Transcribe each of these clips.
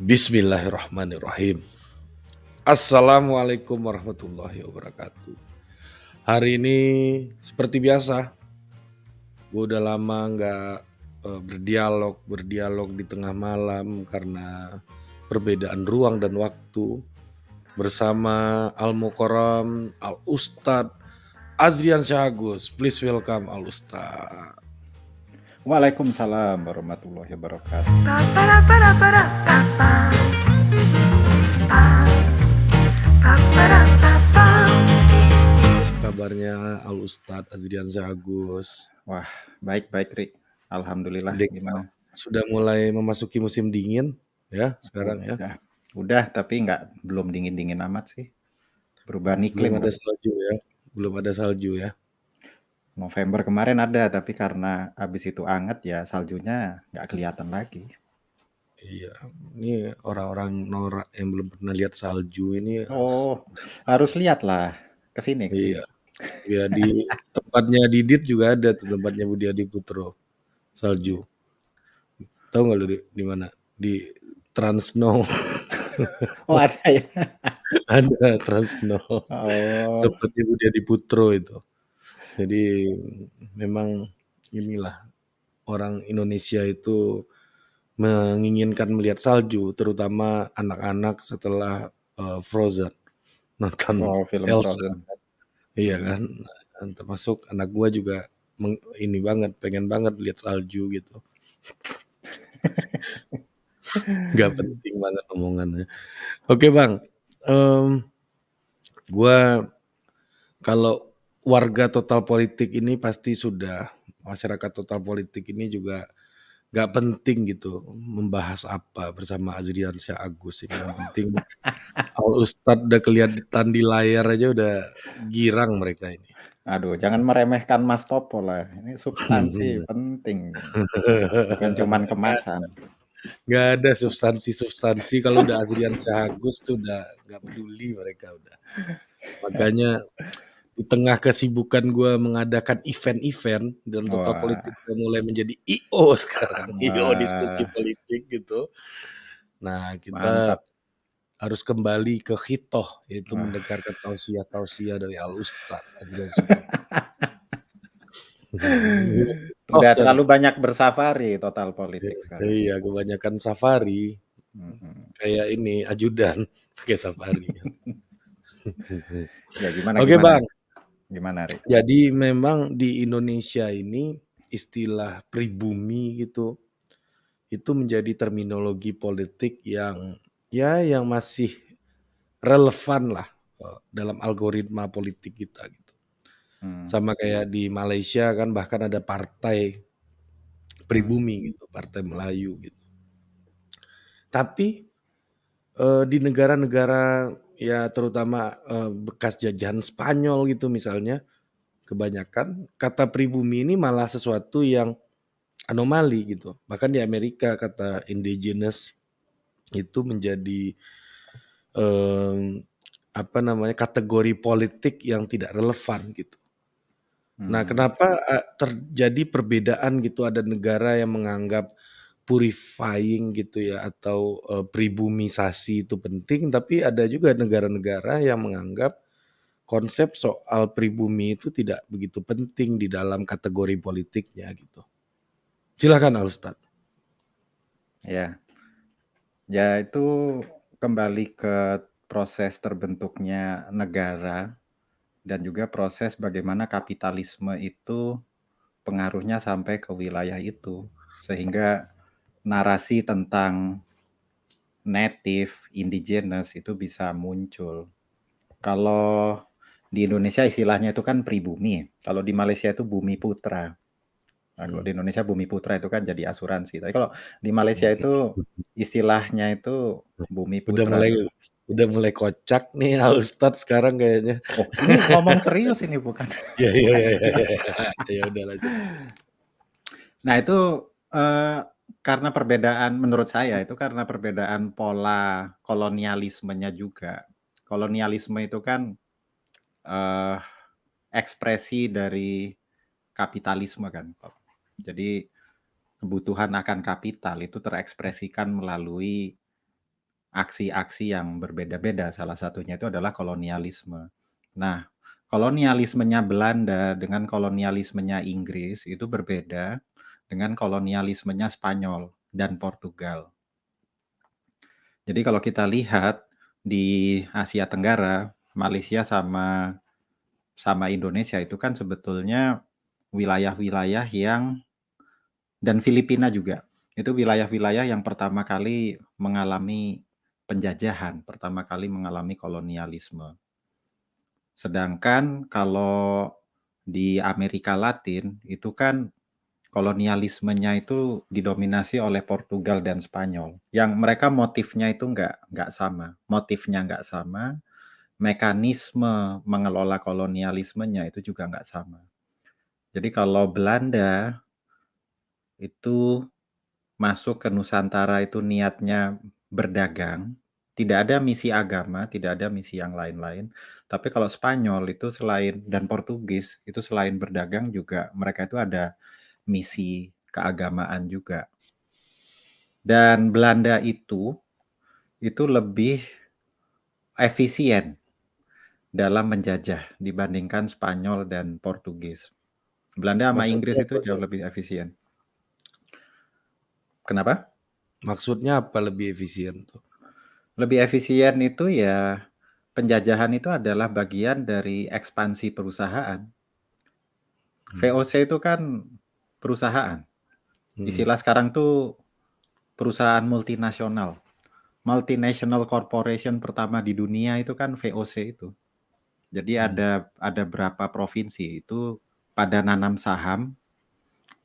Bismillahirrahmanirrahim. Assalamualaikum warahmatullahi wabarakatuh. Hari ini seperti biasa, gue udah lama nggak berdialog di tengah malam karena perbedaan ruang dan waktu bersama Al Mukarram Al Ustad Azrian Syagus. Please welcome Al Ustad. Waalaikumsalam warahmatullahi wabarakatuh. Kabarnya Al Ustad Azrian Syagus. Wah, baik-baik, Rik. Alhamdulillah. Gimana? Sudah mulai memasuki musim dingin ya sekarang ya. Udah, tapi belum dingin-dingin amat sih. Perubahan iklim. Belum ada salju ya. Belum ada salju ya. November kemarin ada, tapi karena habis itu anget ya saljunya nggak kelihatan lagi. Iya, ini orang-orang norak yang belum pernah lihat salju ini. Harus lihat lah. Kesini. Iya, ya di tempatnya Didit juga ada tuh, tempatnya Budi Adiputro salju. Tahu nggak lu di mana? Di Transnow. Oh, ada ya? Ada Transnow. Oh. Tempatnya Budi Adiputro itu. Jadi memang inilah orang Indonesia itu menginginkan melihat salju, terutama anak-anak setelah Frozen, nonton film Elsa. Frozen. Iya kan, termasuk anak gua juga pengen banget lihat salju gitu. Gak penting banget omongannya. Oke Bang, gua kalau warga total politik ini pasti sudah, masyarakat total politik ini juga gak penting gitu membahas apa bersama Azrian Syah Agus ini. Yang penting Al Ustad udah kelihatan di layar aja udah girang mereka ini. Aduh, jangan meremehkan Mas Topo lah. Ini substansi penting. Bukan cuman kemasan. Gak ada substansi. Kalau udah Azrian Syah Agus tuh udah gak peduli mereka udah. Makanya di tengah kesibukan gue mengadakan event-event dan total politik udah mulai menjadi IO sekarang. IO diskusi politik gitu. Nah kita harus kembali ke khitoh, yaitu mendengarkan tausiah dari Al Ustad Azrian Syah Agus. Udah terlalu banyak bersafari total politik sekarang. Iya, kebanyakan safari. Kayak ini ajudan pakai safari. Ya gimana? Oke Bang. Gimana, Rik? Jadi memang di Indonesia ini istilah pribumi gitu itu menjadi terminologi politik yang masih relevan lah dalam algoritma politik kita gitu. Sama kayak di Malaysia kan bahkan ada partai pribumi gitu, partai Melayu gitu. Tapi di negara-negara ya terutama bekas jajahan Spanyol gitu misalnya, kebanyakan kata pribumi ini malah sesuatu yang anomali gitu. Bahkan di Amerika kata indigenous itu menjadi kategori politik yang tidak relevan gitu. Nah, kenapa terjadi perbedaan gitu, ada negara yang menganggap purifying gitu ya atau pribumisasi itu penting, tapi ada juga negara-negara yang menganggap konsep soal pribumi itu tidak begitu penting di dalam kategori politiknya gitu. Silakan Al Ustad. Ya. Ya itu kembali ke proses terbentuknya negara dan juga proses bagaimana kapitalisme itu pengaruhnya sampai ke wilayah itu. Sehingga narasi tentang native, indigenous itu bisa muncul. Kalau di Indonesia istilahnya itu kan pribumi. Kalau di Malaysia itu bumi putra. Nah, kalau di Indonesia bumi putra itu kan jadi asuransi. Tapi kalau di Malaysia itu istilahnya itu bumi putra. Udah mulai kocak nih Al Ustad sekarang kayaknya. Oh, ini ngomong serius ini bukan? Iya. Ya udah lanjut. Nah itu karena perbedaan menurut saya itu karena perbedaan pola kolonialismenya juga. Kolonialisme itu kan ekspresi dari kapitalisme kan. Jadi kebutuhan akan kapital itu terekspresikan melalui aksi-aksi yang berbeda-beda, salah satunya itu adalah kolonialisme. Nah, kolonialismenya Belanda dengan kolonialismenya Inggris itu berbeda dengan kolonialismenya Spanyol dan Portugal. Jadi kalau kita lihat di Asia Tenggara, Malaysia sama Indonesia itu kan sebetulnya wilayah-wilayah yang dan Filipina juga. Itu wilayah-wilayah yang pertama kali mengalami penjajahan, pertama kali mengalami kolonialisme. Sedangkan kalau di Amerika Latin itu kan kolonialismenya itu didominasi oleh Portugal dan Spanyol. Yang mereka motifnya itu nggak sama. Motifnya nggak sama, mekanisme mengelola kolonialismenya itu juga nggak sama. Jadi kalau Belanda itu masuk ke Nusantara itu niatnya berdagang, tidak ada misi agama, tidak ada misi yang lain-lain. Tapi kalau Spanyol itu selain dan Portugis itu selain berdagang juga mereka itu ada misi keagamaan juga. Dan Belanda itu lebih efisien dalam menjajah dibandingkan Spanyol dan Portugis. Belanda sama Maksudnya Inggris apa itu jauh tuh? lebih efisien. Kenapa? Maksudnya apa lebih efisien tuh? Lebih efisien itu ya penjajahan itu adalah bagian dari ekspansi perusahaan. Hmm. VOC itu kan perusahaan. Hmm. Istilah sekarang tuh perusahaan multinasional. Multinational corporation pertama di dunia itu kan VOC itu. Jadi Hmm. ada berapa provinsi itu pada nanam saham,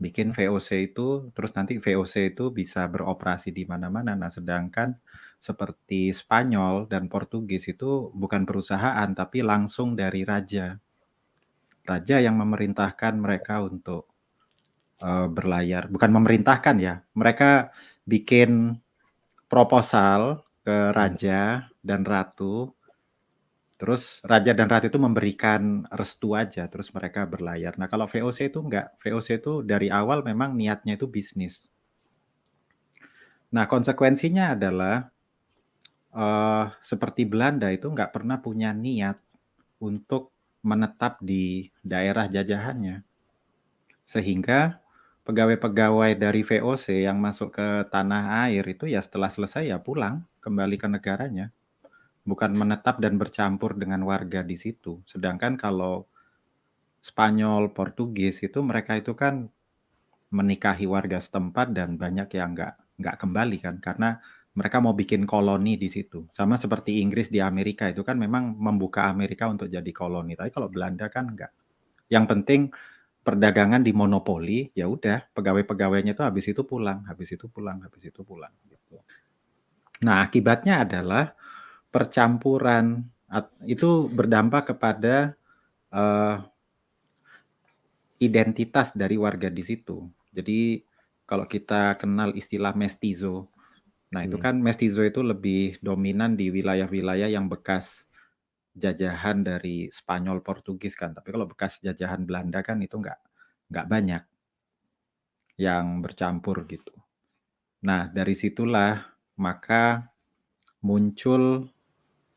bikin VOC itu, terus nanti VOC itu bisa beroperasi di mana-mana. Nah, sedangkan seperti Spanyol dan Portugis itu bukan perusahaan, tapi langsung dari raja. Raja yang memerintahkan mereka untuk berlayar. Bukan memerintahkan ya, mereka bikin proposal ke Hmm. raja dan ratu. Terus raja dan ratu itu memberikan restu aja, terus mereka berlayar. Nah, kalau VOC itu enggak. VOC itu dari awal memang niatnya itu bisnis. Nah, konsekuensinya adalah seperti Belanda itu nggak pernah punya niat untuk menetap di daerah jajahannya. Sehingga pegawai-pegawai dari VOC yang masuk ke tanah air itu ya setelah selesai ya pulang kembali ke negaranya. Bukan menetap dan bercampur dengan warga di situ. Sedangkan kalau Spanyol, Portugis itu mereka itu kan menikahi warga setempat dan banyak yang nggak kembali kan karena mereka mau bikin koloni di situ. Sama seperti Inggris di Amerika itu kan memang membuka Amerika untuk jadi koloni. Tapi kalau Belanda kan enggak. Yang penting perdagangan dimonopoli, ya udah pegawai-pegawainya itu habis itu pulang, habis itu pulang, habis itu pulang gitu. Nah, akibatnya adalah percampuran itu berdampak kepada identitas dari warga di situ. Jadi kalau kita kenal istilah mestizo, nah itu Hmm. kan mestizo itu lebih dominan di wilayah-wilayah yang bekas jajahan dari Spanyol, Portugis kan. Tapi kalau bekas jajahan Belanda kan itu nggak banyak yang bercampur gitu. Nah dari situlah maka muncul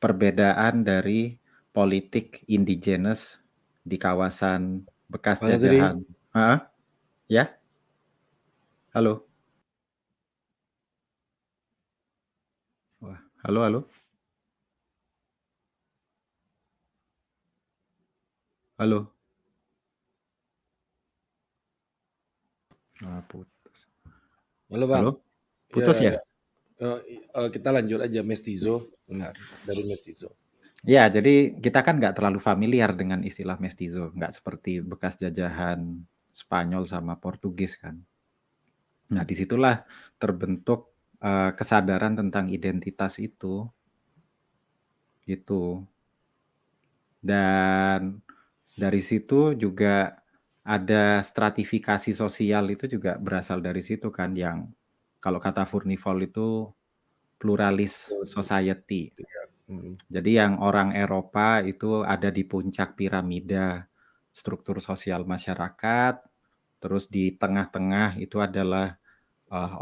perbedaan dari politik indigenous di kawasan bekas Bang Zri, jajahan. Heeh, ya, halo. Wah, halo, halo, halo. Ah, putus. halo Bang. Halo? Ya, Putus ya? ya. Kita lanjut aja mestizo. Enggak, dari mestizo. Ya, jadi kita kan nggak terlalu familiar dengan istilah mestizo, nggak seperti bekas jajahan Spanyol sama Portugis kan. Nah, disitulah terbentuk kesadaran tentang identitas itu, gitu. Dan dari situ juga ada stratifikasi sosial itu juga berasal dari situ kan, yang kalau kata Furnivall itu pluralis society. Hmm. Jadi yang orang Eropa itu ada di puncak piramida struktur sosial masyarakat, terus di tengah-tengah itu adalah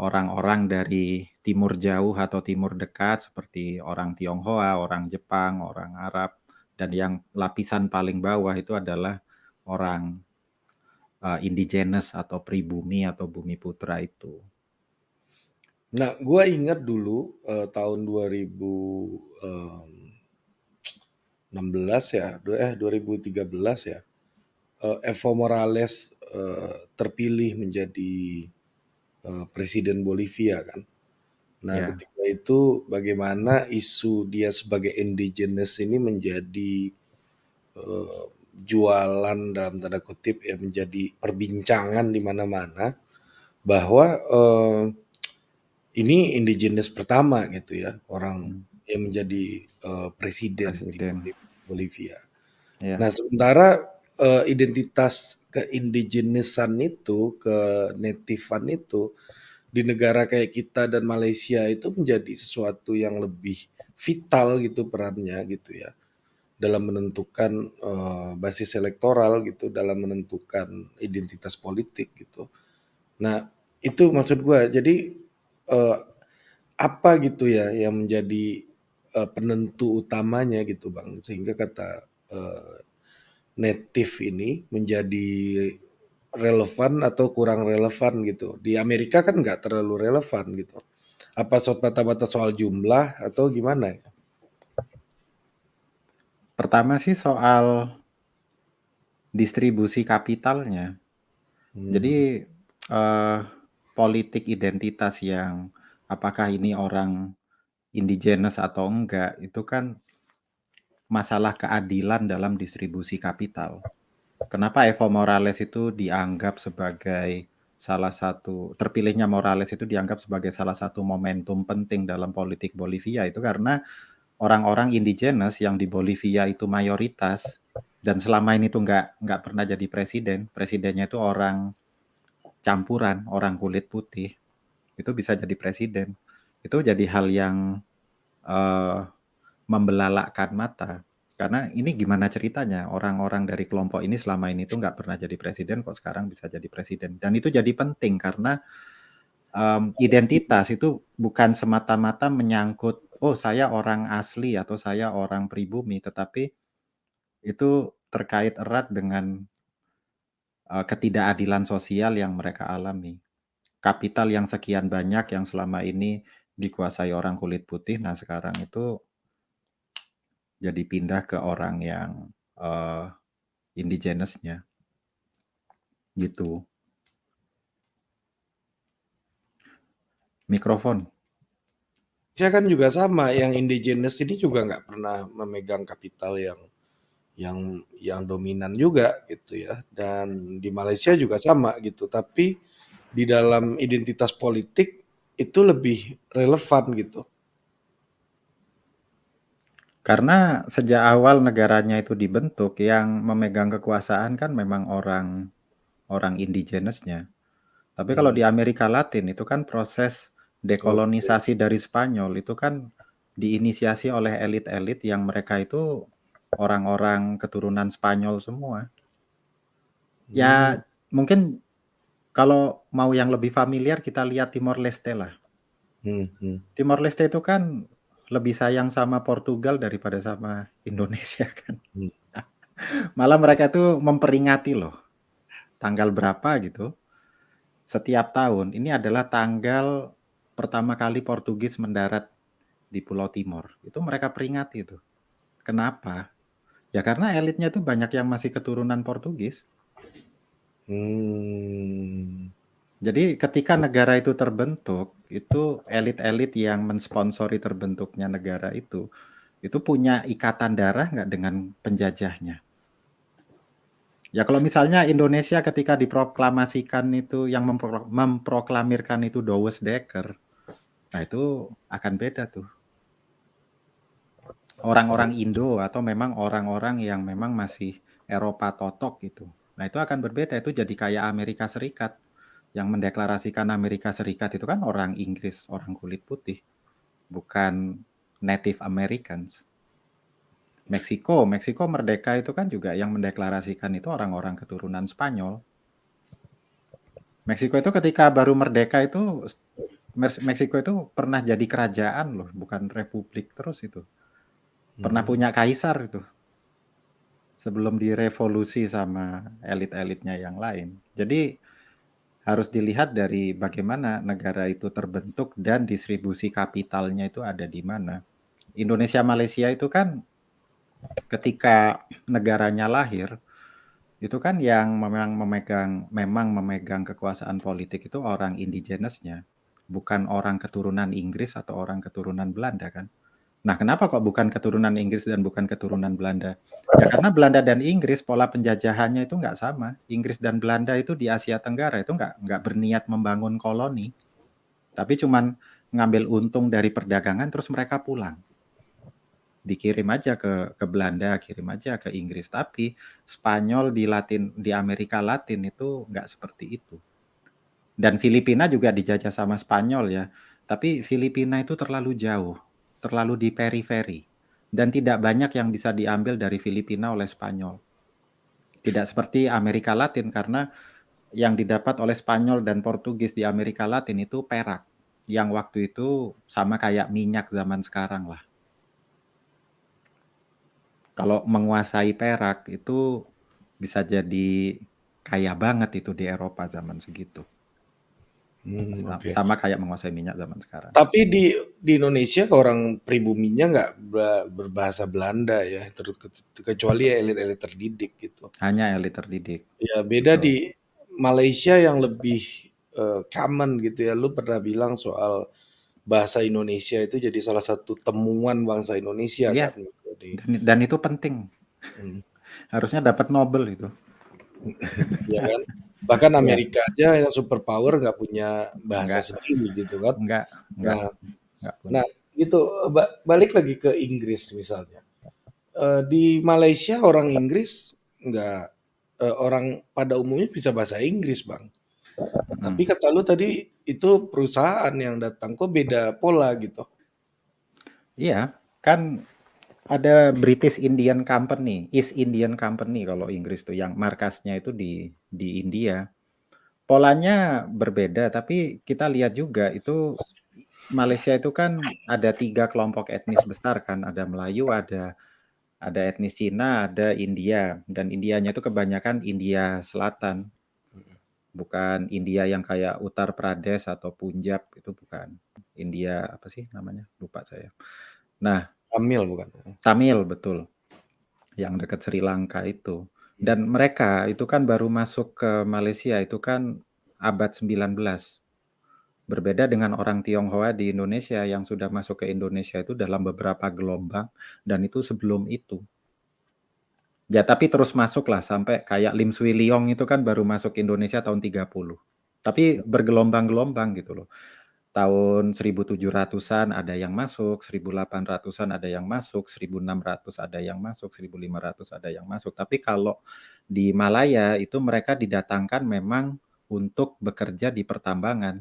orang-orang dari timur jauh atau timur dekat seperti orang Tionghoa, orang Jepang, orang Arab, dan yang lapisan paling bawah itu adalah orang indigenous atau pribumi atau bumi putra itu. Nah, gue ingat dulu tahun 2016 ya, 2013 ya, Evo Morales terpilih menjadi presiden Bolivia kan. Nah, Ya, ketika itu bagaimana isu dia sebagai indigenous ini menjadi eh, jualan dalam tanda kutip ya, menjadi perbincangan di mana-mana bahwa ini indigenous pertama gitu ya, orang hmm, yang menjadi presiden di presiden. Bolivia. Nah, Ya, sementara identitas keindigenousan itu, kenativan itu di negara kayak kita dan Malaysia itu menjadi sesuatu yang lebih vital gitu perannya gitu ya dalam menentukan basis elektoral gitu, dalam menentukan identitas politik gitu. Nah, itu maksud gua. Jadi eh, apa gitu ya yang menjadi penentu utamanya gitu Bang, sehingga kata eh, native ini menjadi relevan atau kurang relevan gitu. Di Amerika kan nggak terlalu relevan gitu. Apa mata-mata soal jumlah atau gimana? pertama sih soal distribusi kapitalnya. Hmm, Jadi eh, politik identitas yang apakah ini orang indigenous atau enggak, itu kan masalah keadilan dalam distribusi kapital. Kenapa Evo Morales itu dianggap sebagai salah satu, terpilihnya Morales itu dianggap sebagai salah satu momentum penting dalam politik Bolivia itu karena orang-orang indigenous yang di Bolivia itu mayoritas dan selama ini tuh nggak pernah jadi presiden, presidennya itu orang campuran, orang kulit putih, itu bisa jadi presiden. Itu jadi hal yang eh, membelalakkan mata. Karena ini gimana ceritanya orang-orang dari kelompok ini selama ini tuh nggak pernah jadi presiden kok sekarang bisa jadi presiden. Dan itu jadi penting karena identitas itu bukan semata-mata menyangkut oh saya orang asli atau saya orang pribumi, tetapi itu terkait erat dengan ketidakadilan sosial yang mereka alami. Kapital yang sekian banyak yang selama ini dikuasai orang kulit putih, nah sekarang itu jadi pindah ke orang yang uh, indigenous-nya gitu. Mikrofon. saya kan juga sama, yang indigenous ini juga nggak pernah memegang kapital yang dominan juga gitu ya. Dan di Malaysia juga sama gitu. Tapi di dalam identitas politik itu lebih relevan gitu. Karena sejak awal negaranya itu dibentuk, yang memegang kekuasaan kan memang orang orang indigenous-nya. Tapi kalau Hmm, di Amerika Latin itu kan proses oke. dekolonisasi dari Spanyol itu kan diinisiasi oleh elit-elit yang mereka itu orang-orang keturunan Spanyol semua. Hmm, Ya mungkin kalau mau yang lebih familiar kita lihat Timor Leste lah. hmm, hmm, Timor Leste itu kan lebih sayang sama Portugal daripada sama Indonesia kan. hmm. Malah mereka tuh memperingati loh tanggal berapa gitu. Setiap tahun ini adalah tanggal pertama kali Portugis mendarat di Pulau Timor. Itu mereka peringati itu. Kenapa? Ya karena elitnya itu banyak yang masih keturunan Portugis. Hmm. Jadi ketika negara itu terbentuk, itu elit-elit yang mensponsori terbentuknya negara itu punya ikatan darah nggak dengan penjajahnya? Ya kalau misalnya Indonesia ketika diproklamasikan itu yang memproklamirkan itu Dowes Dekker, nah itu akan beda tuh. Oh, Orang-orang Indo atau memang orang-orang yang memang masih Eropa totok gitu. Nah itu akan berbeda, itu jadi kayak Amerika Serikat. Yang mendeklarasikan Amerika Serikat itu kan orang Inggris, orang kulit putih, bukan Native Americans. Meksiko merdeka itu kan juga yang mendeklarasikan itu orang-orang keturunan Spanyol. Meksiko itu ketika baru merdeka itu, Meksiko itu pernah jadi kerajaan loh, bukan republik terus itu. Pernah Hmm. punya kaisar itu. Sebelum direvolusi sama elit-elitnya yang lain. Jadi harus dilihat dari bagaimana negara itu terbentuk dan distribusi kapitalnya itu ada di mana. Indonesia Malaysia itu kan ketika negaranya lahir, itu kan yang memang memegang kekuasaan politik itu orang indigenous-nya, bukan orang keturunan Inggris atau orang keturunan Belanda kan. Nah, kenapa kok bukan keturunan Inggris dan bukan keturunan Belanda? Ya karena Belanda dan Inggris pola penjajahannya itu nggak sama. Inggris dan Belanda itu di Asia Tenggara itu nggak berniat membangun koloni, tapi cuman ngambil untung dari perdagangan terus mereka pulang. Dikirim aja ke Belanda, kirim aja ke Inggris. Tapi Spanyol di Amerika Latin itu nggak seperti itu. Dan Filipina juga dijajah sama Spanyol ya. Tapi Filipina itu terlalu jauh, terlalu di periferi. Dan tidak banyak yang bisa diambil dari Filipina oleh Spanyol. Tidak seperti Amerika Latin karena yang didapat oleh Spanyol dan Portugis di Amerika Latin itu perak. Yang waktu itu sama kayak minyak zaman sekarang lah. Kalau menguasai perak itu bisa jadi kaya banget itu di Eropa zaman segitu. Oke. Sama kayak menguasai minyak zaman sekarang. Tapi di Indonesia orang pribuminya nggak berbahasa Belanda ya, kecuali elit-elit terdidik gitu. Hanya elit terdidik. Ya beda Betul. di Malaysia yang lebih common gitu ya. Lu pernah bilang soal bahasa Indonesia itu jadi salah satu temuan bangsa Indonesia Iya, kan. Jadi, dan itu penting. hmm, Harusnya dapat Nobel itu. ya kan. Bahkan Iya, Amerika aja yang superpower nggak punya bahasa enggak, sendiri gitu kan. enggak, enggak, Nah, enggak nah punya. itu balik lagi ke Inggris misalnya. Di Malaysia orang Inggris nggak orang pada umumnya bisa bahasa Inggris, Bang. Tapi Mm. kata lu tadi itu perusahaan yang datang, kok beda pola gitu? Iya, kan ada British Indian Company, East Indian Company kalau Inggris tuh yang markasnya itu di India. Polanya berbeda, tapi kita lihat juga itu Malaysia itu kan ada 3 kelompok etnis besar kan, ada Melayu, ada etnis Cina, ada India, dan Indianya itu kebanyakan India Selatan, bukan India yang kayak Uttar Pradesh atau Punjab, itu bukan. India apa sih namanya? Lupa saya. Nah, Kamil bukan? Tamil betul, yang dekat Sri Lanka itu. Dan mereka itu kan baru masuk ke Malaysia itu kan abad 19. Berbeda dengan orang Tionghoa di Indonesia yang sudah masuk ke Indonesia itu dalam beberapa gelombang dan itu sebelum itu. Ya tapi terus masuk lah sampai kayak Lim Swee Liong itu kan baru masuk Indonesia tahun 30. Tapi bergelombang-gelombang gitu loh. Tahun 1700-an ada yang masuk, 1800-an ada yang masuk, 1600 ada yang masuk, 1500 ada yang masuk. Tapi kalau di Malaya itu mereka didatangkan memang untuk bekerja di pertambangan.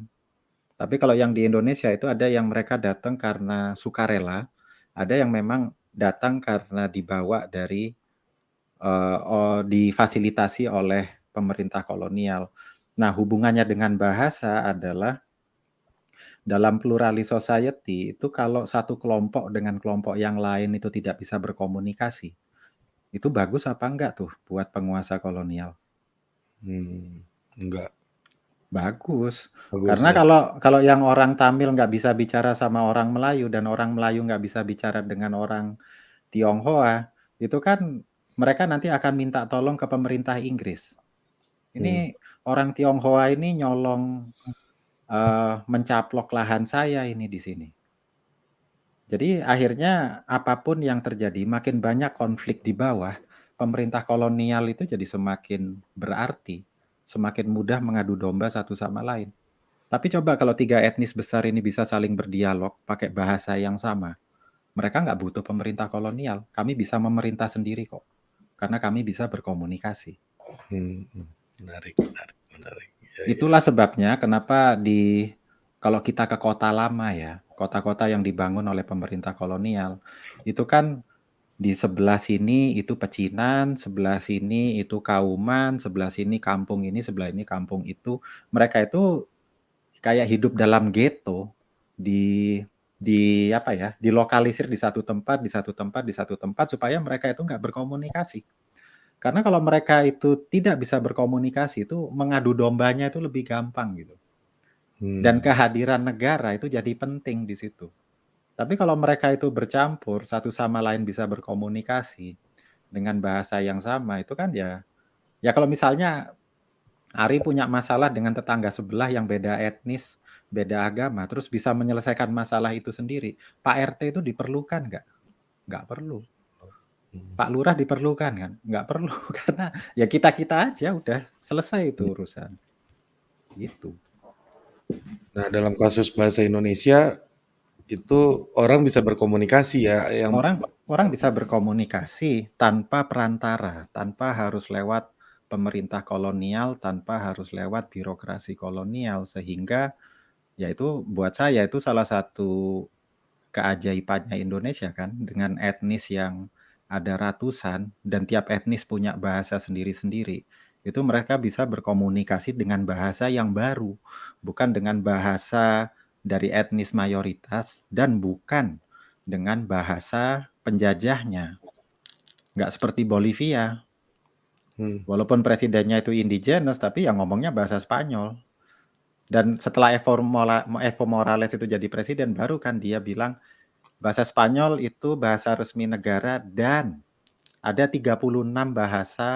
Tapi kalau yang di Indonesia itu ada yang mereka datang karena sukarela, ada yang memang datang karena dibawa dari difasilitasi oleh pemerintah kolonial. Nah, hubungannya dengan bahasa adalah dalam pluralis society itu kalau satu kelompok dengan kelompok yang lain itu tidak bisa berkomunikasi, itu bagus apa enggak tuh buat penguasa kolonial? Enggak, Bagus. bagus Karena ya. kalau yang orang Tamil nggak bisa bicara sama orang Melayu dan orang Melayu nggak bisa bicara dengan orang Tionghoa, itu kan mereka nanti akan minta tolong ke pemerintah Inggris. Mmm, Ini orang Tionghoa ini nyolong, mencaplok lahan saya ini di sini. Jadi akhirnya apapun yang terjadi, makin banyak konflik di bawah, pemerintah kolonial itu jadi semakin berarti, semakin mudah mengadu domba satu sama lain. Tapi coba kalau 3 etnis besar ini bisa saling berdialog pakai bahasa yang sama, mereka nggak butuh pemerintah kolonial, kami bisa memerintah sendiri kok, karena kami bisa berkomunikasi. mhm, menarik menarik menarik. Iya iya. Itulah sebabnya kenapa kalau kita ke kota lama ya, kota-kota yang dibangun oleh pemerintah kolonial, itu kan Di sebelah sini itu pecinan, sebelah sini itu kauman, sebelah sini kampung ini, sebelah ini kampung itu. Mereka itu kayak hidup dalam ghetto, di apa ya, dilokalisir di satu tempat, di satu tempat, di satu tempat supaya mereka itu nggak berkomunikasi. Karena kalau mereka itu tidak bisa berkomunikasi itu mengadu dombanya itu lebih gampang gitu. Dan Hmm. kehadiran negara itu jadi penting di situ. Tapi kalau mereka itu bercampur, satu sama lain bisa berkomunikasi dengan bahasa yang sama, itu kan ya, ya kalau misalnya Ari punya masalah dengan tetangga sebelah yang beda etnis, beda agama, terus bisa menyelesaikan masalah itu sendiri. Pak RT itu diperlukan nggak? Nggak perlu. Pak Lurah diperlukan kan? Nggak perlu, karena ya kita-kita aja udah selesai itu urusan. Gitu. Nah, dalam kasus bahasa Indonesia itu orang bisa berkomunikasi ya, yang Orang bisa berkomunikasi tanpa perantara, tanpa harus lewat pemerintah kolonial, tanpa harus lewat birokrasi kolonial, sehingga ya itu buat saya itu salah satu keajaibannya Indonesia kan, dengan etnis yang ada ratusan dan tiap etnis punya bahasa sendiri-sendiri. Itu mereka bisa berkomunikasi dengan bahasa yang baru, bukan dengan bahasa dari etnis mayoritas dan bukan dengan bahasa penjajahnya. Nggak seperti Bolivia. hmm, Walaupun presidennya itu indigenous, tapi yang ngomongnya bahasa Spanyol. Dan setelah Evo Morales itu jadi presiden, baru kan dia bilang bahasa Spanyol itu bahasa resmi negara dan ada 36 bahasa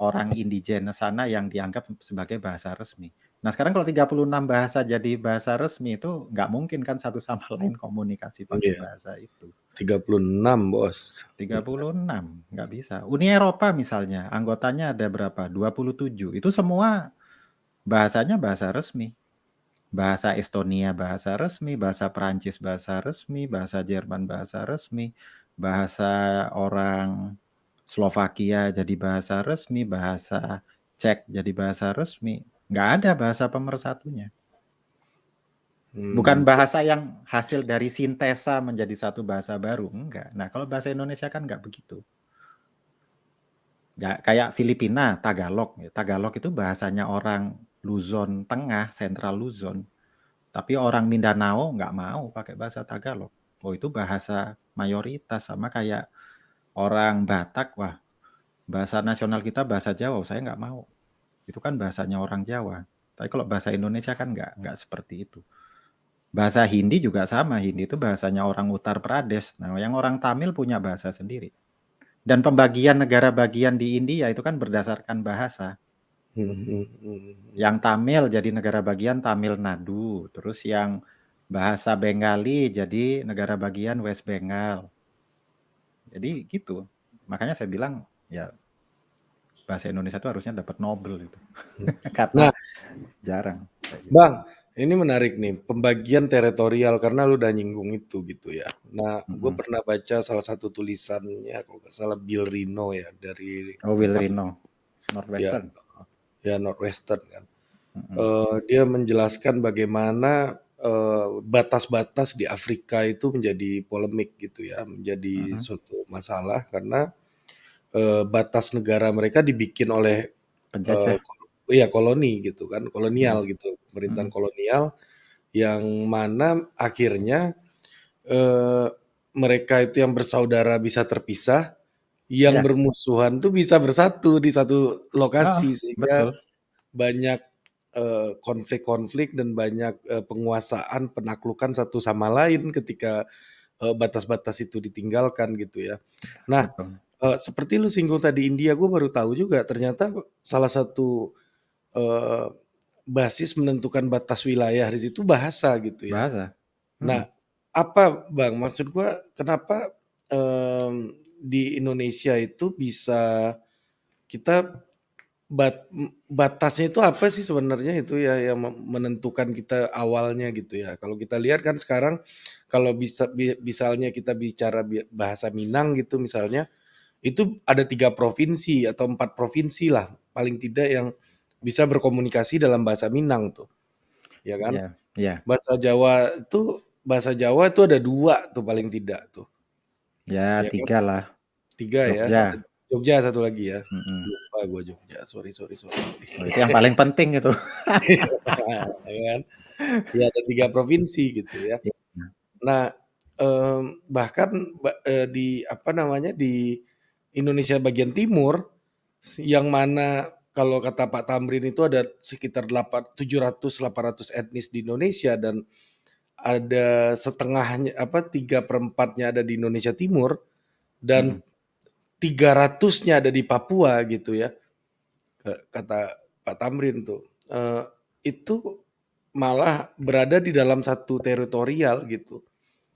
orang indigenous sana yang dianggap sebagai bahasa resmi. Nah sekarang kalau 36 bahasa jadi bahasa resmi itu nggak mungkin kan satu sama lain komunikasi pakai iya, bahasa itu. 36 Bos. 36, nggak bisa. Uni Eropa misalnya, anggotanya ada berapa? 27. Itu semua bahasanya bahasa resmi. Bahasa Estonia bahasa resmi, bahasa Perancis bahasa resmi, bahasa Jerman bahasa resmi, bahasa orang Slovakia jadi bahasa resmi, bahasa Czech jadi bahasa resmi. Nggak ada bahasa pemersatunya. Bukan Hmm, bahasa yang hasil dari sintesa menjadi satu bahasa baru, enggak. Nah, kalau bahasa Indonesia kan nggak begitu. Nggak kayak Filipina, Tagalog. Tagalog itu bahasanya orang Luzon Tengah, Central Luzon. Tapi orang Mindanao nggak mau pakai bahasa Tagalog. Oh itu bahasa mayoritas, sama kayak orang Batak, wah bahasa nasional kita bahasa Jawa, saya nggak mau. Itu kan bahasanya orang Jawa. Tapi kalau bahasa Indonesia kan nggak seperti itu. Bahasa Hindi juga sama, Hindi itu bahasanya orang Uttar Pradesh. Nah yang orang Tamil punya bahasa sendiri. Dan pembagian negara bagian di India itu kan berdasarkan bahasa. Yang Tamil jadi negara bagian Tamil Nadu, terus yang bahasa Bengali jadi negara bagian West Bengal. Jadi gitu. Makanya saya bilang ya bahasa Indonesia itu harusnya dapat Nobel itu. Karena Nah, jarang kayak gitu. Bang, ini menarik nih, pembagian teritorial karena lu udah nyinggung itu gitu ya. Nah, gue Mm-mm. pernah baca salah satu tulisannya kalau nggak salah Bill Rino ya dari Oh, tempat Wilrino, ya Northwestern. ya Northwestern kan. Mm-mm. Dia menjelaskan bagaimana batas-batas di Afrika itu menjadi polemik gitu ya, menjadi Mm-mm. suatu masalah karena batas negara mereka dibikin oleh Penjajah. iya koloni gitu kan, Mm-mm. kolonial gitu, pemerintahan Mm-mm. kolonial yang mana akhirnya eee, mereka itu yang bersaudara bisa terpisah, yang Ya, bermusuhan tuh bisa bersatu di satu lokasi sehingga betul. banyak konflik-konflik dan banyak penguasaan, penaklukan satu sama lain ketika batas-batas itu ditinggalkan gitu ya. Nah, Betul. seperti lu singgung tadi India, gue baru tahu juga ternyata salah satu, eee, basis menentukan batas wilayah di situ bahasa gitu ya. Bahasa. Nah, Mm-mm. apa Bang, maksud gua kenapa, di Indonesia itu bisa kita batasnya itu apa sih sebenarnya itu ya yang menentukan kita awalnya gitu ya. Kalau kita lihat kan sekarang kalau misalnya kita bicara bahasa Minang gitu misalnya, itu ada 3 provinsi atau 4 provinsi lah paling tidak yang bisa berkomunikasi dalam bahasa Minang tuh, ya kan. Ya, ya, Bahasa Jawa itu ada 2 tuh paling tidak tuh. Ya ya kan? 3 lah, 3 ya, Jogja, Jogja 1 lagi ya? mhm. Lupa gua Jogja, sorry sorry sorry. Oh itu yang paling penting itu. Ya kan? Ya ada 3 provinsi gitu ya. Iya, Nah, bahkan di apa namanya, di Indonesia bagian timur, yang mana kalau kata Pak Tamrin itu ada sekitar 700, 800 etnis di Indonesia dan ada setengahnya apa, 3/4-nya ada di Indonesia Timur dan mhm 300-nya ada di Papua gitu ya, kata Pak Tamrin tuh. Itu malah berada di dalam satu teritorial gitu.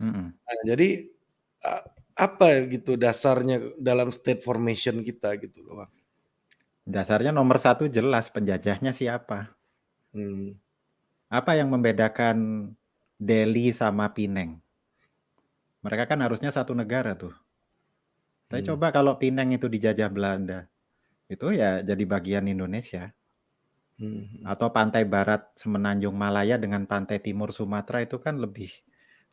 mhm. Nah, jadi a apa gitu dasarnya dalam state formation kita gitu loh, Bang? Dasarnya nomor satu jelas penjajahnya siapa. Mmm, Apa yang membedakan Delhi sama Pineng? Mereka kan harusnya satu negara tuh. Tapi mhm, coba kalau Pineng itu dijajah Belanda, itu ya jadi bagian Indonesia. mhm mhm. Atau pantai barat Semenanjung Malaya dengan pantai timur Sumatera itu kan lebih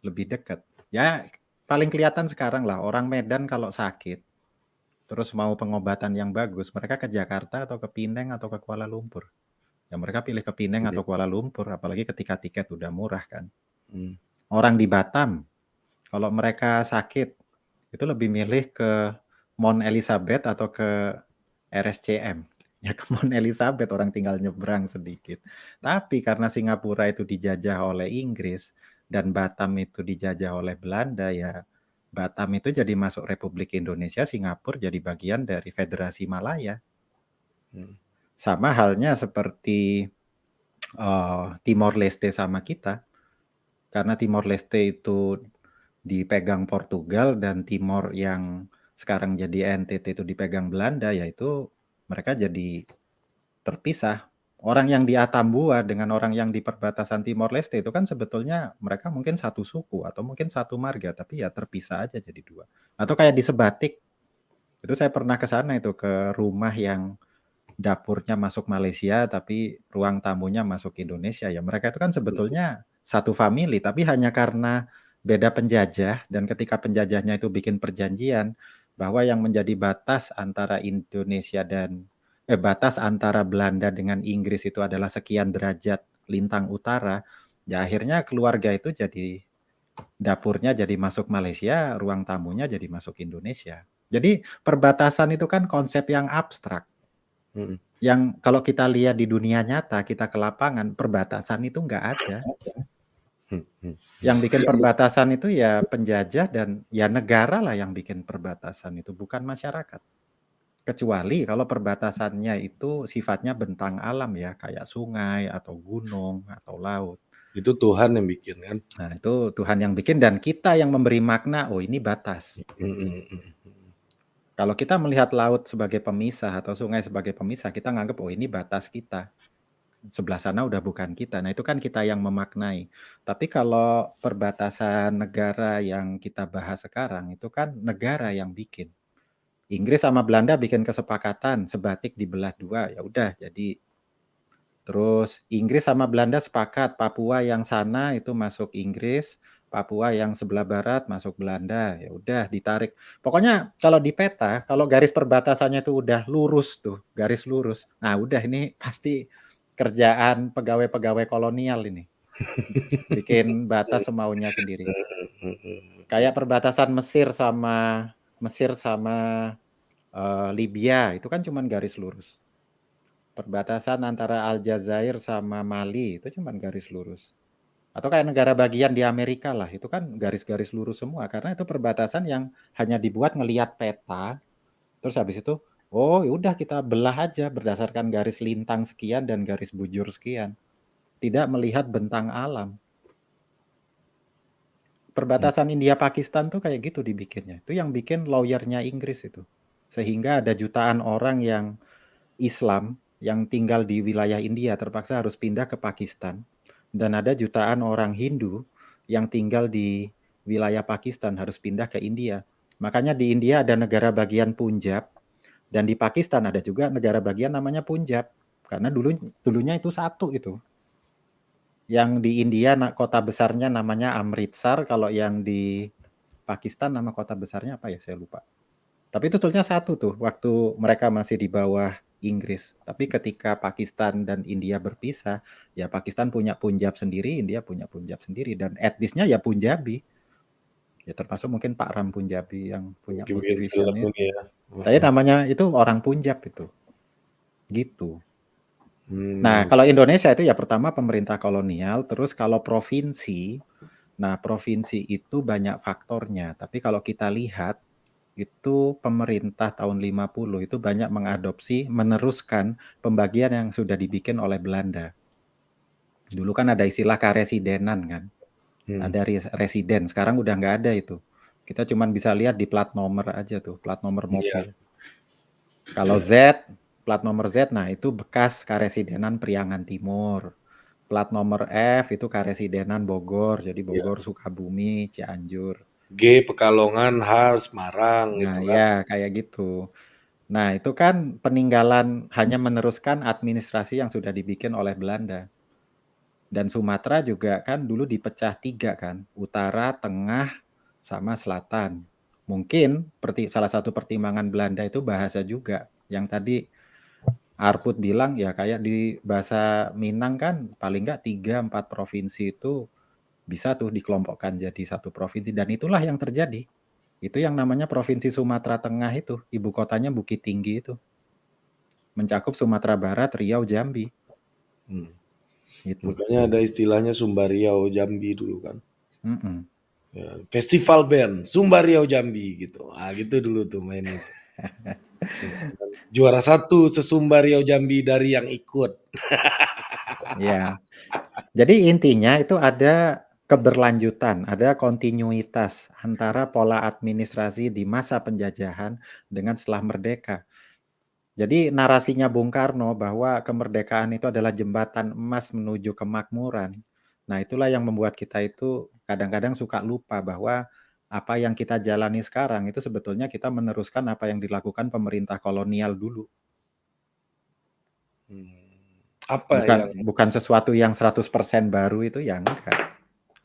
lebih dekat. Ya paling kelihatan sekarang lah orang Medan kalau sakit, terus mau pengobatan yang bagus, mereka ke Jakarta atau ke Pineng atau ke Kuala Lumpur. Ya mereka pilih ke Pineng Iya, atau Kuala Lumpur, apalagi ketika tiket udah murah kan. mmm, Orang di Batam, kalau mereka sakit, itu lebih milih ke Mount Elizabeth atau ke RSCM. Ya ke Mount Elizabeth orang tinggal nyebrang sedikit. Tapi karena Singapura itu dijajah oleh Inggris dan Batam itu dijajah oleh Belanda, ya Batam itu jadi masuk Republik Indonesia, Singapura jadi bagian dari Federasi Malaya. mhm, Sama halnya seperti Timor Leste sama kita. Karena Timor Leste itu dipegang Portugal dan Timor yang sekarang jadi NTT itu dipegang Belanda, yaitu mereka jadi terpisah. Orang yang di Atambua dengan orang yang di perbatasan Timor Leste itu kan sebetulnya mereka mungkin satu suku atau mungkin satu marga, tapi ya terpisah aja jadi dua. Atau kayak di Sebatik, itu saya pernah ke sana itu ke rumah yang dapurnya masuk Malaysia tapi ruang tamunya masuk Indonesia. Ya mereka itu kan mhm, sebetulnya satu famili, tapi hanya karena beda penjajah dan ketika penjajahnya itu bikin perjanjian bahwa yang menjadi batas antara Indonesia dan batas antara Belanda dengan Inggris itu adalah sekian derajat lintang utara. Ya akhirnya keluarga itu jadi dapurnya jadi masuk Malaysia, ruang tamunya jadi masuk Indonesia. Jadi perbatasan itu kan konsep yang abstrak. mhm, Yang kalau kita lihat di dunia nyata, kita ke lapangan, perbatasan itu nggak ada. mhm mhm. Yang bikin perbatasan itu ya penjajah dan ya negara lah yang bikin perbatasan itu, bukan masyarakat. Kecuali kalau perbatasannya itu sifatnya bentang alam ya, kayak sungai atau gunung atau laut. Itu Tuhan yang bikin kan? Nah, itu Tuhan yang bikin dan kita yang memberi makna, oh ini batas. Mhm mhm mhm. Kalau kita melihat laut sebagai pemisah atau sungai sebagai pemisah, kita nganggap, oh ini batas kita. Sebelah sana udah bukan kita. Nah, itu kan kita yang memaknai. Tapi kalau perbatasan negara yang kita bahas sekarang, itu kan negara yang bikin. Inggris sama Belanda bikin kesepakatan, Sebatik dibelah dua, ya udah jadi. Terus Inggris sama Belanda sepakat, Papua yang sana itu masuk Inggris, Papua yang sebelah barat masuk Belanda. Ya udah ditarik. Pokoknya kalau di peta, kalau garis perbatasannya itu udah lurus tuh, garis lurus. Nah, udah ini pasti kerjaan pegawai-pegawai kolonial ini. Bikin batas semaunya sendiri. Kayak perbatasan Mesir sama Libya itu kan cuman garis lurus. Perbatasan antara Aljazair sama Mali itu cuman garis lurus. Atau kayak negara bagian di Amerika lah, itu kan garis-garis lurus semua karena itu perbatasan yang hanya dibuat ngelihat peta, terus habis itu oh ya udah kita belah aja berdasarkan garis lintang sekian dan garis bujur sekian. Tidak melihat bentang alam. Mhm. Perbatasan India Pakistan tuh kayak gitu dibikinnya. Itu yang bikin lawyernya Inggris itu. Sehingga ada jutaan orang yang Islam yang tinggal di wilayah India terpaksa harus pindah ke Pakistan. Dan ada jutaan orang Hindu yang tinggal di wilayah Pakistan harus pindah ke India. Makanya di India ada negara bagian Punjab dan di Pakistan ada juga negara bagian namanya Punjab. Karena dulunya itu satu itu. Yang di India kota besarnya namanya Amritsar, kalau yang di Pakistan nama kota besarnya apa ya, saya lupa. Tapi itu sebetulnya satu tuh, waktu mereka masih di bawah Inggris. Tapi ketika Pakistan dan India berpisah, ya Pakistan punya Punjab sendiri, India punya Punjab sendiri, dan etnisnya ya Punjabi. Ya termasuk mungkin Pak Ram Punjabi yang punya Mungkin Putih bikin film Vision itu. ini ya. Tapi Heeh. namanya itu orang Punjab itu. Gitu. Nah, Mmm, kalau Indonesia itu ya pertama pemerintah kolonial, terus kalau provinsi, nah provinsi itu banyak faktornya. Tapi kalau kita lihat, itu pemerintah tahun 50 itu banyak mengadopsi, meneruskan pembagian yang sudah dibikin oleh Belanda. Dulu kan ada istilah karesidenan kan, mhm, ada residen, sekarang udah nggak ada itu. Kita cuman bisa lihat di plat nomor aja tuh, plat nomor iya mobil. Kalau iya. Z, plat nomor Z, nah itu bekas karesidenan Priangan Timur. Plat nomor F itu karesidenan Bogor, jadi Iya. Bogor, Sukabumi, Cianjur. G Pekalongan, H Semarang Nah, gitu kan. ya kayak gitu. Nah, itu kan peninggalan hanya meneruskan administrasi yang sudah dibikin oleh Belanda. Dan Sumatera juga kan dulu dipecah 3 kan, utara, tengah, sama selatan. Mungkin salah satu pertimbangan Belanda itu bahasa juga. Yang tadi Arput bilang ya kayak di bahasa Minang kan paling nggak 3-4 provinsi itu bisa tuh dikelompokkan jadi satu provinsi. Dan itulah yang terjadi. Itu yang namanya Provinsi Sumatera Tengah itu. Ibu kotanya Bukit Tinggi itu. Mencakup Sumatera Barat, Riau, Jambi. Mhm. Itu. Makanya ada istilahnya Sumba Riau Jambi dulu kan. Mm-mm. Ya, festival band Sumba Riau Jambi gitu. Ah gitu dulu tuh main itu. Juara satu sesumba Riau Jambi dari yang ikut. Ya. Jadi intinya itu ada keberlanjutan, ada kontinuitas antara pola administrasi di masa penjajahan dengan setelah merdeka. Jadi narasinya Bung Karno bahwa kemerdekaan itu adalah jembatan emas menuju kemakmuran. Nah, itulah yang membuat kita itu kadang-kadang suka lupa bahwa apa yang kita jalani sekarang itu sebetulnya kita meneruskan apa yang dilakukan pemerintah kolonial dulu. Apa Bukan yang bukan sesuatu yang 100% baru itu ya enggak.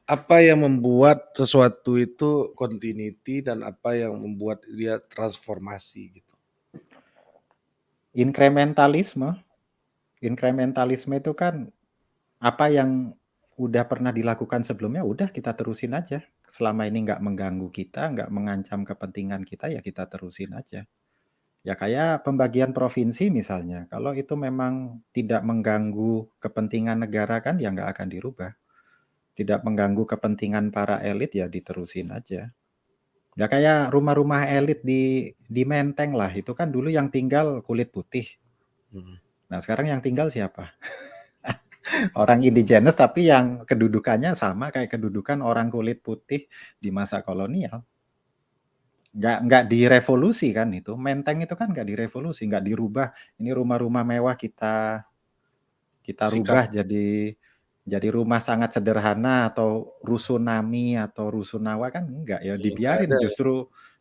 apa yang membuat sesuatu itu continuity dan apa yang membuat dia transformasi gitu? Inkrementalisme, inkrementalisme itu kan apa yang udah pernah dilakukan sebelumnya udah kita terusin aja. Selama ini nggak mengganggu kita, nggak mengancam kepentingan kita, ya kita terusin aja. Ya kayak pembagian provinsi misalnya, kalau itu memang tidak mengganggu kepentingan negara kan ya nggak akan dirubah. Tidak mengganggu kepentingan para elit ya diterusin aja. Ya kayak rumah-rumah elit di Menteng lah, itu kan dulu yang tinggal kulit putih. Mhm. Nah sekarang yang tinggal siapa? Orang indigenous tapi yang kedudukannya sama kayak kedudukan orang kulit putih di masa kolonial. Nggak direvolusi kan itu. Menteng itu kan nggak direvolusi, nggak dirubah. Ini rumah-rumah mewah kita Sikap rubah jadi rumah sangat sederhana atau rusunami atau rusunawa kan enggak ya nggak dibiarin ada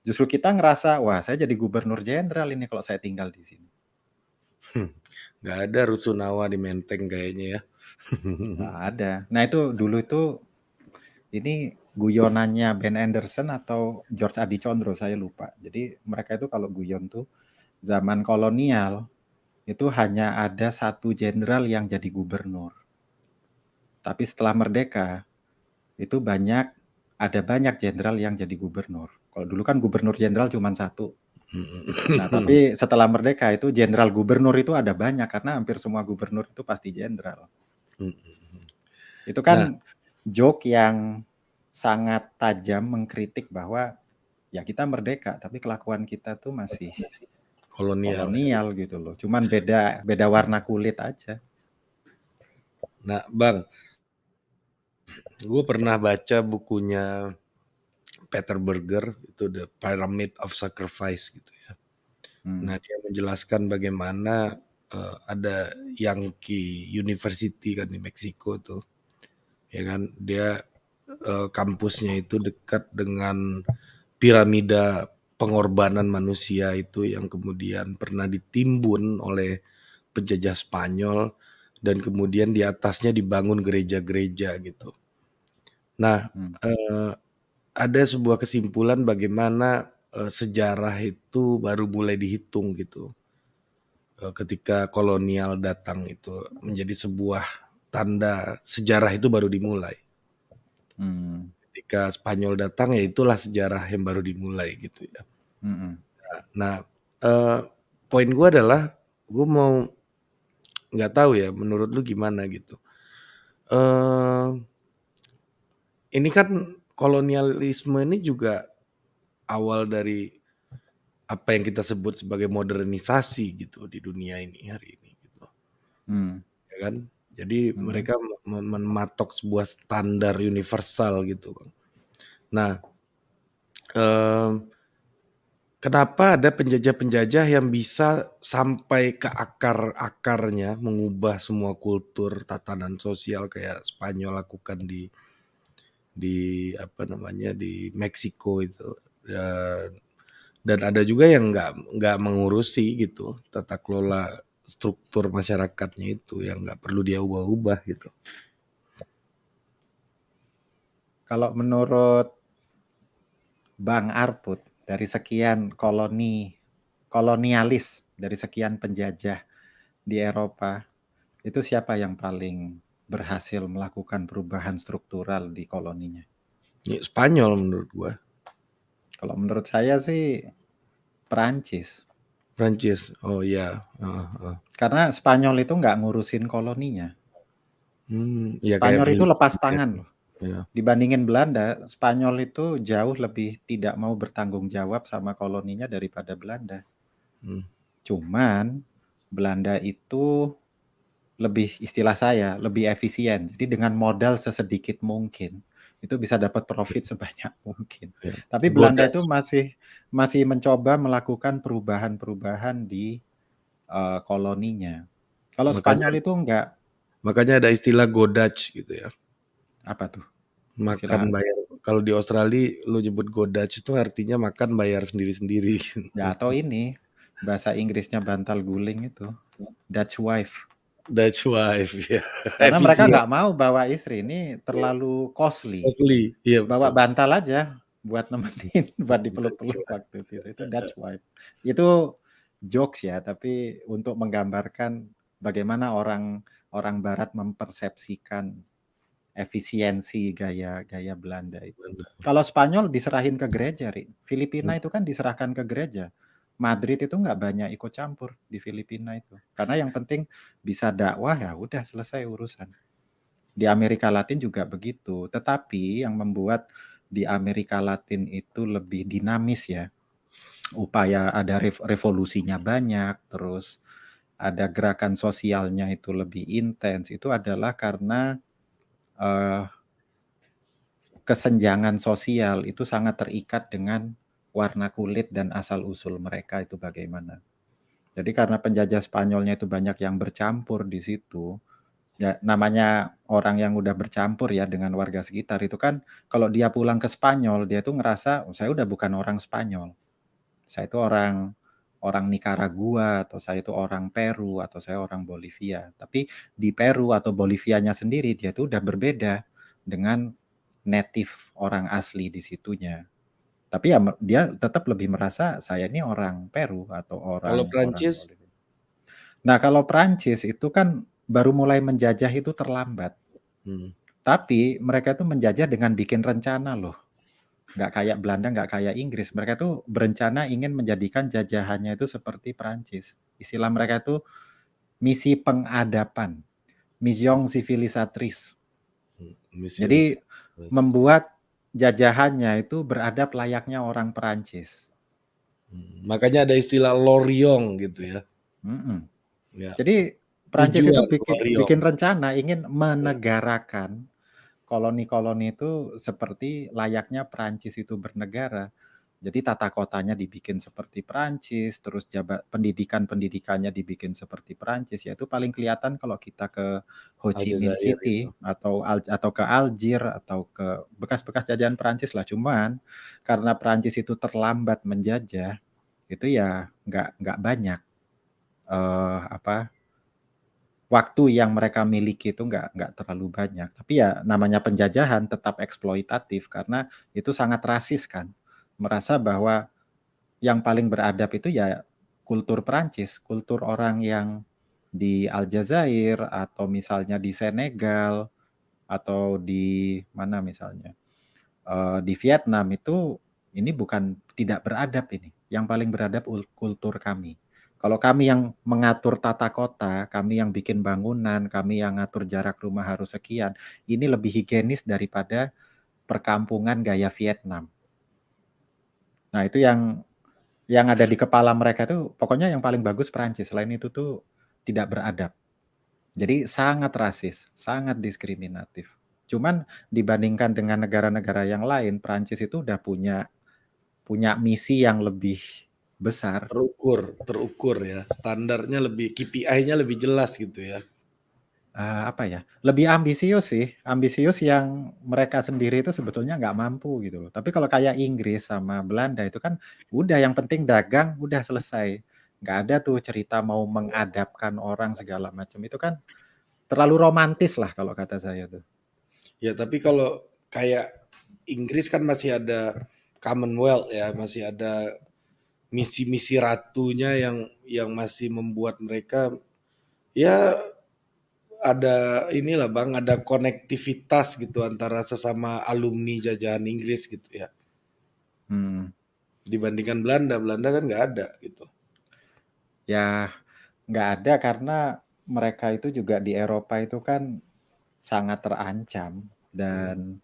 justru kita ngerasa wah saya jadi gubernur jenderal ini kalau saya tinggal di sini. nggak ada rusunawa di Menteng kayaknya ya. Nggak ada. Nah itu dulu itu ini guyonannya Ben Anderson atau George Adi Condro saya lupa. Jadi mereka itu kalau guyon tuh zaman kolonial itu hanya ada satu jenderal yang jadi gubernur. Tapi setelah merdeka itu ada banyak jenderal yang jadi gubernur. Kalau dulu kan gubernur jenderal cuma satu. Nah, tapi setelah merdeka itu jenderal gubernur itu ada banyak karena hampir semua gubernur itu pasti jenderal. Itu Nah, kan joke yang sangat tajam mengkritik bahwa ya kita merdeka tapi kelakuan kita tuh masih kolonial ya. kolonial gitu loh. Cuman beda beda warna kulit aja. Nah, Bang, gue pernah baca bukunya Peter Berger itu The Pyramid of Sacrifice gitu ya. Hmm. Nah, dia menjelaskan bagaimana ada Yankee University kan di Meksiko tuh, ya kan? Dia kampusnya itu dekat dengan piramida pengorbanan manusia itu yang kemudian pernah ditimbun oleh penjajah Spanyol dan kemudian di atasnya dibangun gereja-gereja gitu. Nah, Hmm. eee ada sebuah kesimpulan bagaimana, sejarah itu baru mulai dihitung gitu, ketika kolonial datang itu menjadi sebuah tanda sejarah itu baru dimulai. Mmm, Ketika Spanyol datang ya itulah sejarah yang baru dimulai gitu ya. mhm. Nah, eee, poin gue adalah gue mau nggak tahu ya menurut lu gimana gitu, eee, ini kan kolonialisme ini juga awal dari apa yang kita sebut sebagai modernisasi gitu di dunia ini hari ini gitu, Mmm, ya kan. Jadi mhm. mereka mematok sebuah standar universal gitu, Bang. Nah, mmm, kenapa ada penjajah-penjajah yang bisa sampai ke akar-akarnya mengubah semua kultur, tatanan sosial kayak Spanyol lakukan di apa namanya, di Meksiko itu, dan ada juga yang nggak mengurusi gitu, tata kelola struktur masyarakatnya itu yang nggak perlu dia ubah-ubah gitu. Kalau menurut Bang Arput, dari sekian kolonialis, dari sekian penjajah di Eropa, itu siapa yang paling berhasil melakukan perubahan struktural di koloninya? Ya Spanyol menurut gua, Kalau menurut saya sih Perancis. Prancis, oh iya, heeh heeh. Karena Spanyol itu nggak ngurusin koloninya. Iya kayak Spanyol itu lepas militer, tangan loh. iya, Dibandingin Belanda, Spanyol itu jauh lebih tidak mau bertanggung jawab sama koloninya daripada Belanda. mmm, Cuman Belanda itu lebih, istilah saya, lebih efisien. Jadi dengan modal sesedikit mungkin itu bisa dapat profit sebanyak mungkin. iya, Tapi Belanda goda itu masih masih mencoba melakukan perubahan-perubahan di koloninya. Kalau makanya Spanyol itu enggak. makanya ada istilah go Dutch gitu ya, Apa tuh? makan Istilah apa? bayar. Kalau di Australia lu nyebut go Dutch itu artinya makan bayar sendiri-sendiri Ya atau ini bahasa Inggrisnya bantal guling itu, Dutch wife. Dutch wife ya, Karena mereka efisien, nggak mau bawa istri, ini iya, terlalu costly. costly, iya Bawa betul, bantal aja buat nemenin, buat Dutch dipeluk-peluk wife, waktu tidur, itu Dutch wife. Itu jokes ya, tapi untuk menggambarkan bagaimana orang orang barat mempersepsikan efisiensi gaya-gaya Belanda itu. bener, Kalau Spanyol diserahin ke gereja, Ri. mmm, Filipina itu kan diserahkan ke gereja. Madrid itu nggak banyak ikut campur di Filipina itu. Karena yang penting bisa dakwah, ya udah selesai urusan. Di Amerika Latin juga begitu. Tetapi yang membuat di Amerika Latin itu lebih dinamis ya, upaya ada revolusinya banyak, terus ada gerakan sosialnya itu lebih intens, itu adalah karena eh, kesenjangan sosial itu sangat terikat dengan warna kulit dan asal-usul mereka itu bagaimana. Jadi karena penjajah Spanyolnya itu banyak yang bercampur di situ, ya namanya orang yang udah bercampur ya dengan warga sekitar itu kan, kalau dia pulang ke Spanyol, dia tuh ngerasa, "Oh, saya udah bukan orang Spanyol. Saya itu orang orang Nikaragua, atau saya itu orang Peru, atau saya orang Bolivia." Tapi di Peru atau Bolivianya sendiri dia tuh udah berbeda dengan native orang asli di situnya. Tapi ya dia tetap lebih merasa saya ini orang Peru atau kalau orang orang Prancis, Bolivia. Nah, kalau Prancis itu kan baru mulai menjajah itu terlambat. mmm, Tapi mereka itu menjajah dengan bikin rencana loh. Nggak kayak Belanda, nggak kayak Inggris. Mereka tuh berencana ingin menjadikan jajahannya itu seperti Prancis. Istilah mereka itu misi pengadapan, mission civilisatrice. mission Jadi membuat jajahannya itu beradab layaknya orang Perancis. makanya ada istilah loriong gitu ya, Mm-mm. ya, Jadi Perancis itu tujuan bikin loriong, bikin rencana ingin ya, menegarakan koloni-koloni itu seperti layaknya Perancis itu bernegara. Jadi tata kotanya dibikin seperti Perancis, terus pendidikannya dibikin seperti Perancis. Ya itu paling kelihatan kalau kita ke Ho Chi Minh Aljazair itu, City atau ke Algier atau ke bekas-bekas jajahan Perancis lah. Cuman karena Perancis itu terlambat menjajah, itu ya nggak banyak apa waktu yang mereka miliki itu nggak terlalu banyak. Tapi ya namanya penjajahan tetap eksploitatif karena itu sangat rasis kan. Merasa bahwa yang paling beradab itu ya kultur Perancis, kultur orang yang di Aljazair atau misalnya di Senegal atau di mana misalnya di Vietnam itu ini bukan tidak beradab ini. Yang paling beradab kultur kami. Kalau kami yang mengatur tata kota, kami yang bikin bangunan, kami yang ngatur jarak rumah harus sekian, ini lebih higienis daripada perkampungan gaya Vietnam. Nah, itu yang ada di kepala mereka tuh pokoknya yang paling bagus Perancis. Selain itu tuh tidak beradab. Jadi sangat rasis, sangat diskriminatif. Cuman dibandingkan dengan negara-negara yang lain, Perancis itu udah punya misi yang lebih besar. Terukur ya, standarnya lebih KPI-nya lebih jelas gitu ya. Apa ya, lebih ambisius sih, ambisius yang mereka sendiri itu sebetulnya nggak mampu gitu loh. Tapi kalau kayak Inggris sama Belanda itu kan udah yang penting dagang, udah selesai. Nggak ada tuh cerita mau mengadapkan orang segala macam, itu kan terlalu romantis lah kalau kata saya tuh. Ya tapi kalau kayak Inggris kan masih ada Commonwealth ya, masih ada misi-misi ratunya yang masih membuat mereka ya ada inilah Bang, ada konektivitas gitu antara sesama alumni jajahan Inggris gitu ya. Hmm. Dibandingkan Belanda, Belanda kan nggak ada gitu. Ya nggak ada karena mereka itu juga di Eropa itu kan sangat terancam Hmm.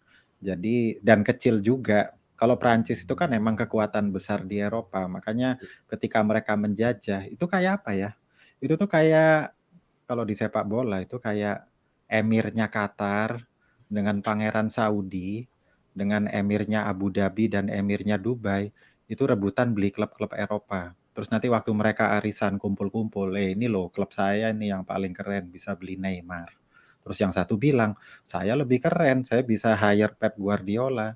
dan kecil juga. Kalau Prancis itu kan emang kekuatan besar di Eropa, makanya ketika mereka menjajah itu kayak apa ya? Itu tuh kayak kalau di sepak bola itu kayak emirnya Qatar dengan pangeran Saudi, dengan emirnya Abu Dhabi dan emirnya Dubai, itu rebutan beli klub-klub Eropa. Terus nanti waktu mereka arisan kumpul-kumpul, ini loh klub saya ini yang paling keren bisa beli Neymar. Terus yang satu bilang, saya lebih keren, saya bisa hire Pep Guardiola.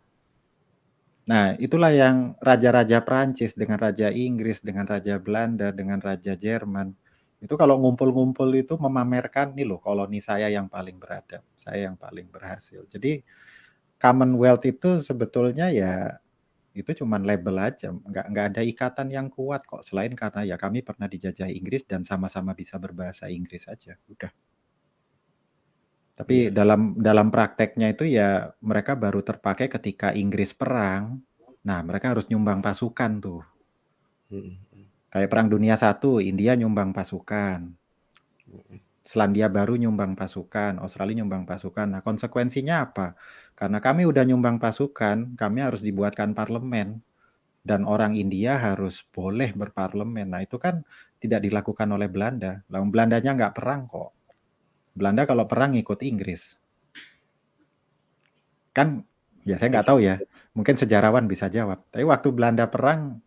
Nah, itulah yang raja-raja Prancis dengan raja Inggris, dengan raja Belanda, dengan raja Jerman. Itu kalau ngumpul-ngumpul itu memamerkan, nih loh koloni saya yang paling beradab, saya yang paling berhasil. Jadi Commonwealth itu sebetulnya ya itu cuman label aja, nggak ada ikatan yang kuat kok. Selain karena ya kami pernah dijajah Inggris dan sama-sama bisa berbahasa Inggris aja, udah. Tapi Iya. dalam prakteknya itu ya mereka baru terpakai ketika Inggris perang. Nah, mereka harus nyumbang pasukan tuh. Hmm. Kayak Perang Dunia I, India nyumbang pasukan. Selandia Baru nyumbang pasukan, Australia nyumbang pasukan. Nah, konsekuensinya apa? Karena kami udah nyumbang pasukan, kami harus dibuatkan parlemen. Dan orang India harus boleh berparlemen. Nah, itu kan tidak dilakukan oleh Belanda. Lalu Belandanya nggak perang kok. Belanda kalau perang ikut Inggris. Kan ya saya nggak tahu ya, mungkin sejarawan bisa jawab. Tapi waktu Belanda perang,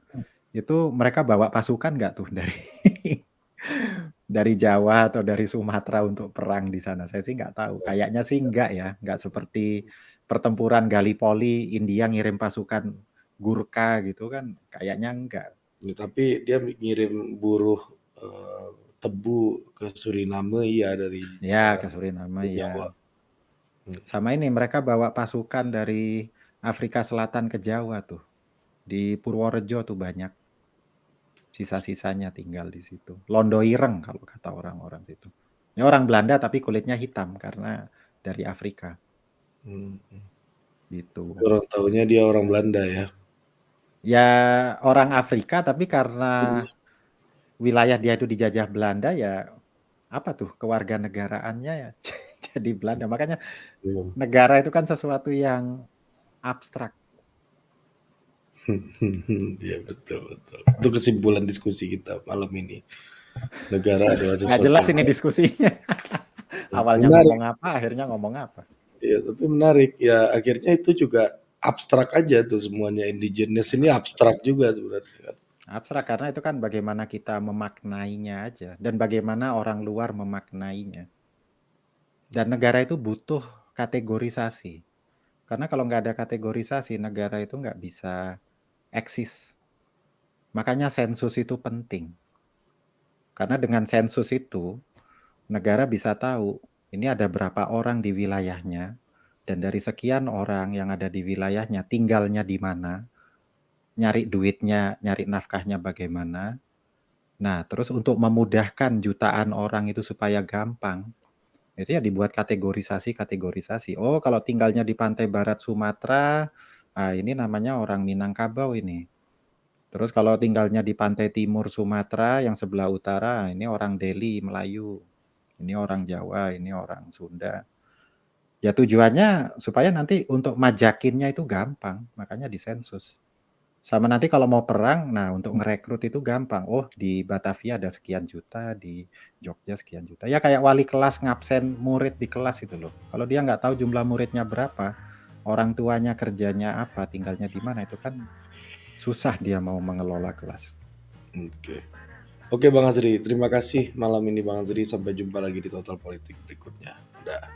itu mereka bawa pasukan nggak tuh dari dari Jawa atau dari Sumatera untuk perang di sana? Saya sih nggak tahu. Kayaknya sih nggak ya, nggak seperti pertempuran Gallipoli, India ngirim pasukan Gurkha gitu kan, kayaknya enggak. Ya, tapi dia ngirim buruh tebu ke Suriname iya dari Ya, ke Suriname ke ya. Jawa. Hmm. Sama ini mereka bawa pasukan dari Afrika Selatan ke Jawa tuh. Di Purworejo tuh banyak. Sisa-sisanya tinggal di situ. Londo Ireng kalau kata orang-orang situ. Ini orang Belanda tapi kulitnya hitam karena dari Afrika Hmm. gitu. Orang tahunya dia orang Belanda ya. Ya orang Afrika tapi karena wilayah dia itu dijajah Belanda ya apa tuh kewarganegaraannya ya jadi Belanda. Makanya Hmm. negara itu kan sesuatu yang abstrak. Iya betul betul. Itu kesimpulan diskusi kita malam ini. Negara adalah Nggak sesuatu jelas yang ini diskusinya. Awalnya menarik. ngomong apa, akhirnya ngomong apa. Ya, tapi menarik. Ya akhirnya itu juga abstrak aja tuh semuanya. Indigenous ini abstrak juga sebenarnya kan. Abstrak karena itu kan bagaimana kita memaknainya aja dan bagaimana orang luar memaknainya. Dan negara itu butuh kategorisasi. Karena kalau nggak ada kategorisasi, negara itu nggak bisa eksis. Makanya sensus itu penting. Karena dengan sensus itu, negara bisa tahu ini ada berapa orang di wilayahnya, dan dari sekian orang yang ada di wilayahnya tinggalnya di mana, nyari duitnya, nyari nafkahnya bagaimana. Nah, terus untuk memudahkan jutaan orang itu supaya gampang, itu ya dibuat kategorisasi. Oh, kalau tinggalnya di pantai barat Sumatera, ini namanya orang Minangkabau ini. Terus kalau tinggalnya di pantai timur Sumatera yang sebelah utara, ini orang Deli, Melayu. Ini orang Jawa, ini orang Sunda. Ya tujuannya supaya nanti untuk majakinnya itu gampang, makanya disensus. Sama nanti kalau mau perang, nah untuk ngerekrut itu gampang. Oh, di Batavia ada sekian juta, di Jogja sekian juta. Ya kayak wali kelas ngabsen murid di kelas itu loh. Kalau dia nggak tahu jumlah muridnya berapa, orang tuanya kerjanya apa, tinggalnya di mana, itu kan susah dia mau mengelola kelas. Oke. Oke Bang Azri, terima kasih malam ini Bang Azri. Sampai jumpa lagi di Total Politik berikutnya. Dah.